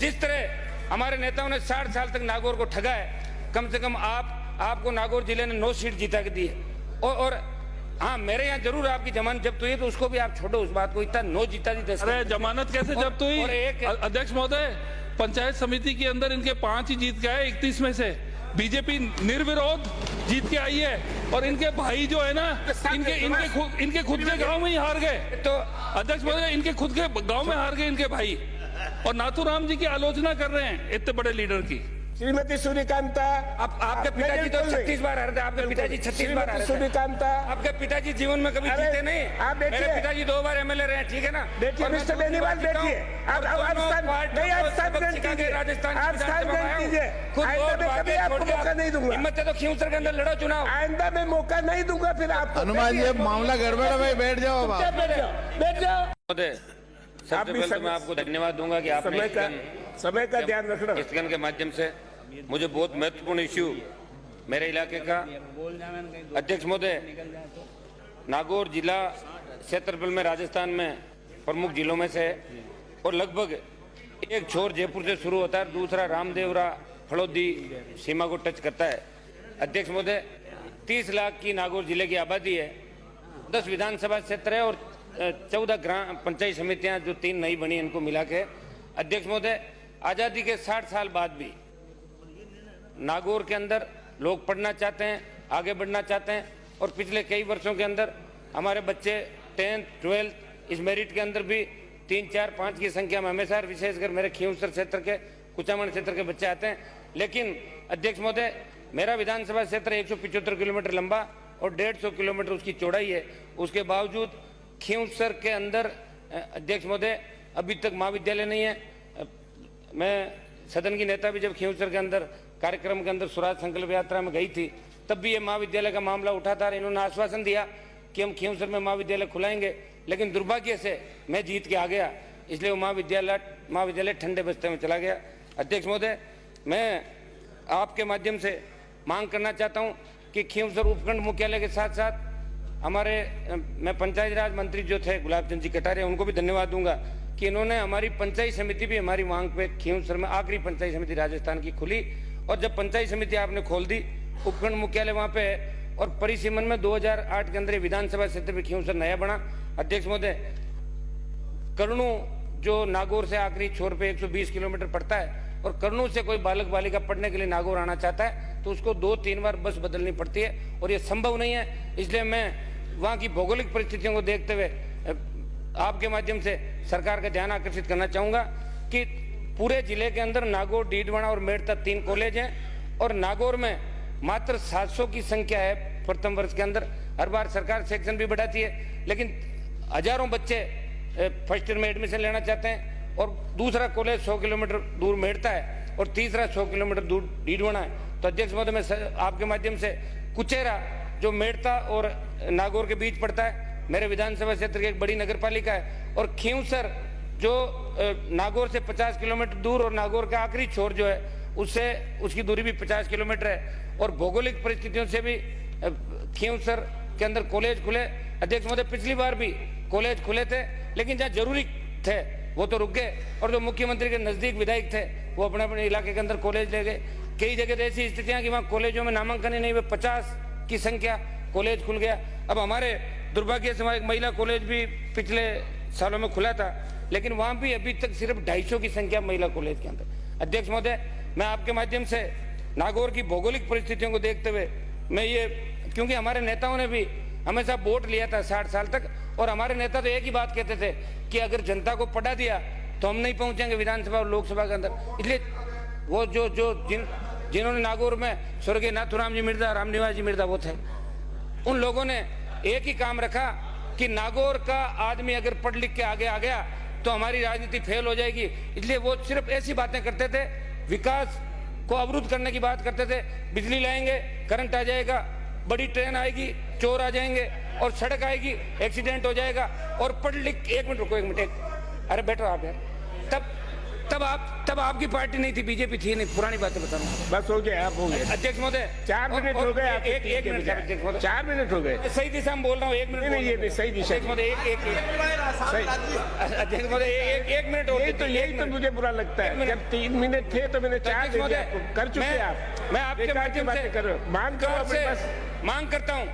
जिस तरह हमारे नेताओं ने 60 साल तक नागौर को ठगा है, कम से कम आपको नागौर जिले ने 9 सीट जीता के दी है। और हाँ, मेरे यहाँ जरूर आपकी जमानत जब्त हुई है, तो उसको भी आप छोड़ो उस बात को। इतना 9 जीता दी 10। अरे जमानत कैसे जब्त हुई? अध्यक्ष महोदय, पंचायत समिति के अंदर इनके 5 ही जीत के आए 31 में से। बीजेपी निर्विरोध जीत के आई है और इनके भाई जो है ना, इनके खुद के गांव में ही हार गए। तो अध्यक्ष महोदय, इनके खुद के गांव में हार गए इनके भाई, और नाथूराम जी की आलोचना कर रहे हैं इतने बड़े लीडर की। श्रीमती सूर्यकांता, आपके पिताजी तो 36 बार हारे थे। आपके पिताजी 36 बार हारे थे। सूर्यकांता, आपके पिताजी जीवन में कभी जीते नहीं। आप बैठिए। मेरे पिताजी 2 बार एमएलए रहे, ठीक है ना। बैठिए मिस्टर बेनीवाल, बैठिए। आप हिम्मत है तो खींवसर के अंदर लड़ो चुनाव। आइंदा मैं मौका नहीं दूंगा फिर आपको। हनुमान जी, मामला गड़बड़ है भाई, बैठ जाओ। बैठ जाओ। सबसे पहले तो मैं आपको धन्यवाद दूंगा कि आपने समय का ध्यान रखना। स्थगन के माध्यम से मुझे बहुत महत्वपूर्ण इश्यू मेरे इलाके का। अध्यक्ष महोदय, नागौर जिला क्षेत्रफल में राजस्थान में प्रमुख जिलों में से है और लगभग एक छोर जयपुर से शुरू होता है, दूसरा रामदेवरा फड़ौदी सीमा को टच करता है। अध्यक्ष महोदय, 30 लाख की नागौर जिले की आबादी है, 10 विधानसभा क्षेत्र है और 14 ग्राम पंचायत समितियां जो 3 नई बनी, इनको मिला के। अध्यक्ष महोदय, आज़ादी के 60 साल बाद भी नागौर के अंदर लोग पढ़ना चाहते हैं, आगे बढ़ना चाहते हैं, और पिछले कई वर्षों के अंदर हमारे बच्चे 10th 12th इस मेरिट के अंदर भी 3 4 5 की संख्या में हमेशा, विशेषकर मेरे खींवसर क्षेत्र के, कुचामन क्षेत्र के बच्चे आते हैं। लेकिन अध्यक्ष महोदय, मेरा विधानसभा क्षेत्र 175 किलोमीटर लंबा और 150 किलोमीटर उसकी चौड़ाई है। उसके बावजूद खींवसर के अंदर अध्यक्ष महोदय अभी तक महाविद्यालय नहीं है। मैं सदन की नेता भी जब खींवसर के अंदर कार्यक्रम के अंदर स्वराज संकल्प यात्रा में गई थी, तब भी ये महाविद्यालय का मामला उठा था। इन्होंने आश्वासन दिया कि हम खींवसर में महाविद्यालय खुलाएंगे, लेकिन दुर्भाग्य से मैं जीत के आ गया, इसलिए वो महाविद्यालय ठंडे बस्ते में चला गया। अध्यक्ष महोदय, मैं आपके माध्यम से मांग करना चाहता हूँ कि खींवसर उपखंड मुख्यालय के साथ साथ मैं पंचायत राज मंत्री जो थे गुलाब चंद जी कटारिया, उनको भी धन्यवाद दूंगा कि इन्होंने हमारी पंचायत समिति भी हमारी मांग पे खींवसर में आखिरी पंचायत समिति राजस्थान की खुली, और जब पंचायत समिति आपने खोल दी, उपखंड मुख्यालय वहाँ पे है, और परिसीमन में 2008 के अंदर विधानसभा क्षेत्र में खींवसर नया बना। अध्यक्ष महोदय, कर्णू जो नागौर से आखिरी छोर पे 120 किलोमीटर पड़ता है, और कर्णू से कोई बालक बालिका पढ़ने के लिए नागौर आना चाहता है तो उसको 2-3 बार बस बदलनी पड़ती है, और ये संभव नहीं है। इसलिए मैं वहाँ की भौगोलिक परिस्थितियों को देखते हुए आपके माध्यम से सरकार का ध्यान आकर्षित करना चाहूँगा कि पूरे जिले के अंदर नागौर, डीडवाना और मेड़ता 3 कॉलेज हैं, और नागौर में मात्र 700 की संख्या है प्रथम वर्ष के अंदर। हर बार सरकार सेक्शन भी बढ़ाती है, लेकिन हजारों बच्चे फर्स्ट ईयर में एडमिशन लेना चाहते हैं, और दूसरा कॉलेज 100 किलोमीटर दूर मेड़ता है और तीसरा 100 किलोमीटर दूर डीडवाना है। तो अध्यक्ष महोदय, मैं आपके माध्यम से कुचेरा जो मेड़ता और नागौर के बीच पड़ता है, मेरे विधानसभा क्षेत्र की एक बड़ी नगर पालिका है, और खींवसर जो नागौर से 50 किलोमीटर दूर और नागौर का आखिरी छोर जो है उससे उसकी दूरी भी 50 किलोमीटर है, और भौगोलिक परिस्थितियों से भी खींवसर के अंदर कॉलेज खुले। अध्यक्ष महोदय, पिछली बार भी कॉलेज खुले थे, लेकिन जहाँ जरूरी थे वो तो रुक गए, और जो मुख्यमंत्री के नजदीक विधायक थे वो अपने अपने इलाके के अंदर कॉलेज ले गए। कई जगह ऐसी स्थितियां कि वहाँ कॉलेजों में नामांकन ही नहीं हुए, 50 की संख्या, कॉलेज खुल गया। अब हमारे दुर्भाग्य से वहाँ एक महिला कॉलेज भी पिछले सालों में खुला था, लेकिन वहाँ भी अभी तक सिर्फ 250 की संख्या महिला कॉलेज के अंदर। अध्यक्ष महोदय, मैं आपके माध्यम से नागौर की भौगोलिक परिस्थितियों को देखते हुए मैं ये, क्योंकि हमारे नेताओं ने भी हमेशा वोट लिया था 60 साल तक, और हमारे नेता तो एक ही बात कहते थे कि अगर जनता को पढ़ा दिया तो हम नहीं पहुंचेंगे विधानसभा और लोकसभा के अंदर। इसलिए वो जिन्होंने नागौर में स्वर्गीय नाथूराम जी मिर्जा, रामनिवास जी मिर्जा वो थे, उन लोगों ने एक ही काम रखा कि नागौर का आदमी अगर पढ़ लिख के आगे आ गया तो हमारी राजनीति फेल हो जाएगी। इसलिए वो सिर्फ ऐसी बातें करते थे, विकास को अवरुद्ध करने की बात करते थे। बिजली लाएंगे, करंट आ जाएगा, बड़ी ट्रेन आएगी, चोर आ जाएंगे, और सड़क आएगी, एक्सीडेंट हो जाएगा, और पढ़ लिख, एक मिनट रुको, एक मिनट, अरे बैठो आप यार, तब आपकी पार्टी नहीं थी, बीजेपी थी नहीं, पुरानी बातें बता रहा हूँ। बस हो गया, आप हो गए। अध्यक्ष महोदय 4 मिनट हो गए, आपके एक तीन के मिनट बजाय। अध्यक्ष महोदय, 4 मिनट हो गए। सही दिशा में बोल रहा हूँ, 1 मिनट नहीं, ये भी सही दिशा। अध्यक्ष महोदय अध्यक्ष महोदय 1 मिनट और यही तो मुझे बुरा लगता है। जब 3 मिनट थे तो मैंने 4 दे दिया आपको। कर चुके आप। मैं आपके बेकार की माध्यम बातें से कर रहे हो। मांग करो अपने पास। मांग करता हूँ